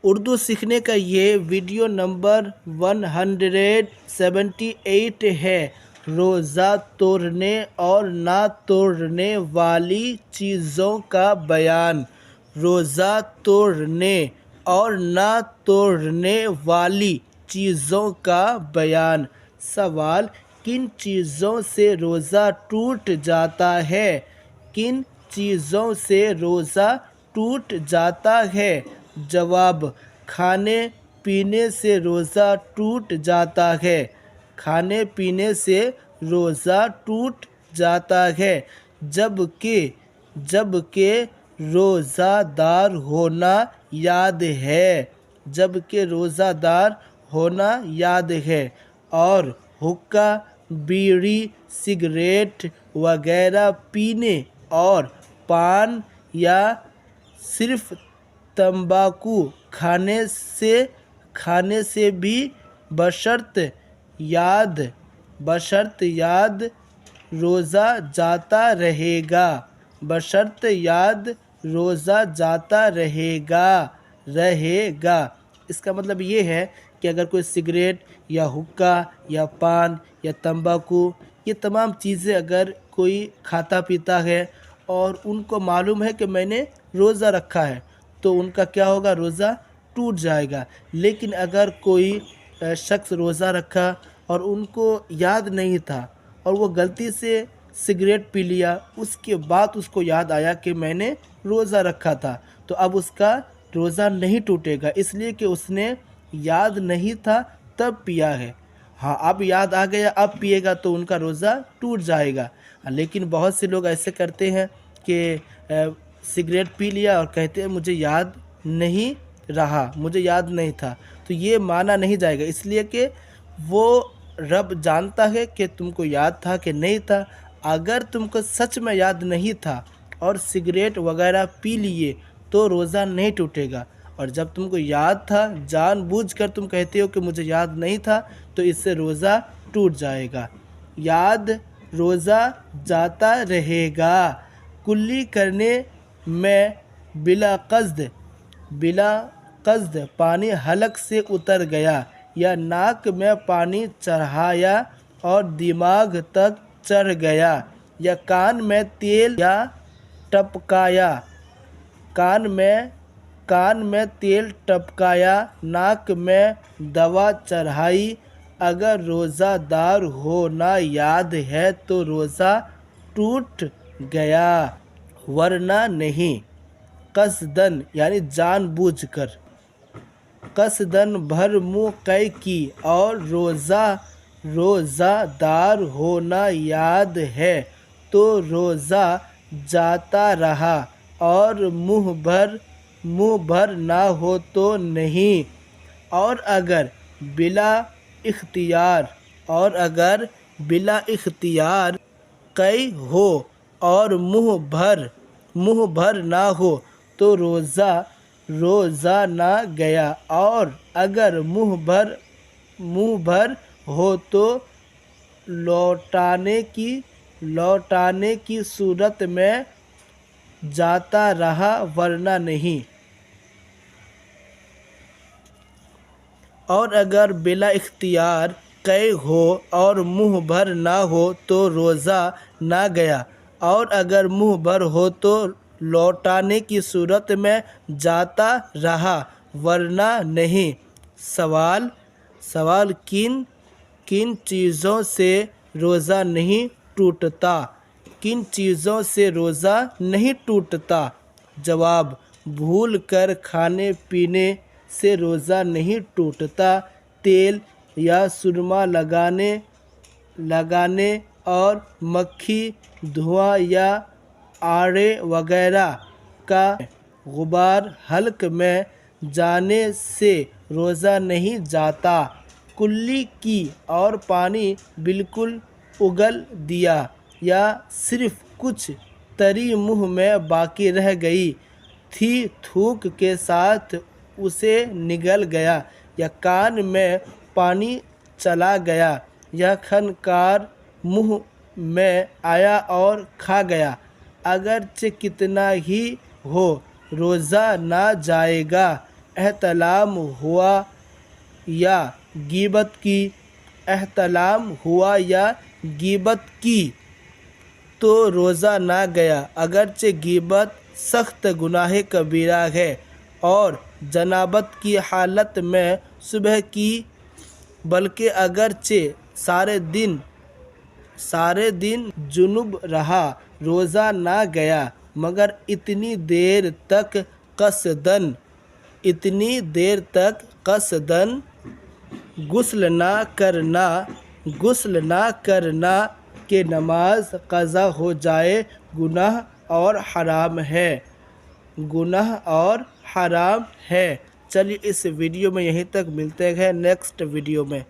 اردو سیکھنے کا یہ ویڈیو نمبر 178 ہے۔ روزہ توڑنے اور نہ توڑنے والی چیزوں کا بیان۔ روزہ توڑنے اور نہ توڑنے والی چیزوں کا بیان۔ سوال: کن چیزوں سے روزہ ٹوٹ جاتا ہے؟ کن چیزوں سے روزہ ٹوٹ جاتا ہے؟ جواب: کھانے پینے سے روزہ ٹوٹ جاتا ہے۔ کھانے پینے سے روزہ ٹوٹ جاتا ہے، جبکہ روزہ دار ہونا یاد ہے۔ روزہ دار ہونا یاد ہے اور حقہ، بیڑی، سگریٹ وغیرہ پینے اور پان یا صرف تمباکو کھانے سے بھی بشرط یاد روزہ جاتا رہے گا۔ اس کا مطلب یہ ہے کہ اگر کوئی سگریٹ یا حقہ یا پان یا تمباکو، یہ تمام چیزیں اگر کوئی کھاتا پیتا ہے اور ان کو معلوم ہے کہ میں نے روزہ رکھا ہے، تو ان کا کیا ہوگا؟ روزہ ٹوٹ جائے گا۔ لیکن اگر کوئی شخص روزہ رکھا اور ان کو یاد نہیں تھا اور وہ غلطی سے سگریٹ پی لیا، اس کے بعد اس کو یاد آیا کہ میں نے روزہ رکھا تھا، تو اب اس کا روزہ نہیں ٹوٹے گا، اس لیے کہ اس نے یاد نہیں تھا تب پیا ہے۔ ہاں، اب یاد آ گیا، اب پیے گا تو ان کا روزہ ٹوٹ جائے گا۔ لیکن بہت سے لوگ ایسے کرتے ہیں کہ سگریٹ پی لیا اور کہتے ہیں مجھے یاد نہیں رہا، مجھے یاد نہیں تھا، تو یہ مانا نہیں جائے گا، اس لیے کہ وہ رب جانتا ہے کہ تم کو یاد تھا کہ نہیں تھا۔ اگر تم کو سچ میں یاد نہیں تھا اور سگریٹ وغیرہ پی لیے تو روزہ نہیں ٹوٹے گا، اور جب تم کو یاد تھا، جان بوجھ کر تم کہتے ہو کہ مجھے یاد نہیں تھا، تو اس سے روزہ ٹوٹ جائے گا۔ یاد روزہ جاتا رہے گا۔ کلی کرنے میں بلا قصد پانی حلق سے اتر گیا، یا ناک میں پانی چڑھایا اور دماغ تک چڑھ گیا، یا کان میں تیل یا ٹپکایا، کان میں تیل ٹپکایا، ناک میں دوا چڑھائی۔ اگر روزہ دار ہونا یاد ہے تو روزہ ٹوٹ گیا، ورنہ نہیں۔ قصداً یعنی جان بوجھ کر۔ قصداً بھر منہ قے کی اور روزہ دار ہونا یاد ہے تو روزہ جاتا رہا، اور منہ بھر نہ ہو تو نہیں۔ اور اگر بلا اختیار قے ہو اور منہ بھر نہ ہو تو روزہ نہ گیا، اور اگر منہ بھر ہو تو لوٹانے کی صورت میں جاتا رہا، ورنہ نہیں۔ اور اگر بلا اختیار قے ہو اور منہ بھر نہ ہو تو روزہ نہ گیا، اور اگر منہ بھر ہو تو لوٹانے کی صورت میں جاتا رہا، ورنہ نہیں۔ سوال: کن چیزوں سے روزہ نہیں ٹوٹتا؟ کن چیزوں سے روزہ نہیں ٹوٹتا؟ جواب: بھول کر کھانے پینے سے روزہ نہیں ٹوٹتا۔ تیل یا سرما لگانے اور مکھی، دھواں یا آرے وغیرہ کا غبار حلق میں جانے سے روزہ نہیں جاتا۔ کلی کی اور پانی بالکل اگل دیا، یا صرف کچھ تری منہ میں باقی رہ گئی تھی، تھوک کے ساتھ اسے نگل گیا، یا کان میں پانی چلا گیا، یا کھنکار منہ میں آیا اور کھا گیا، اگرچہ کتنا ہی ہو روزہ نہ جائے گا۔ احتلام ہوا یا غیبت کی، احتلام ہوا یا غیبت کی تو روزہ نہ گیا، اگرچہ غیبت سخت گناہ کبیرہ ہے اور جنابت کی حالت میں صبح کی، بلکہ اگرچہ سارے دن جنب رہا، روزہ نہ گیا، مگر اتنی دیر تک قصداً غسل نہ کرنا کہ نماز قضا ہو جائے، گناہ اور حرام ہے۔ چلیے اس ویڈیو میں یہیں تک، ملتے ہیں نیکسٹ ویڈیو میں۔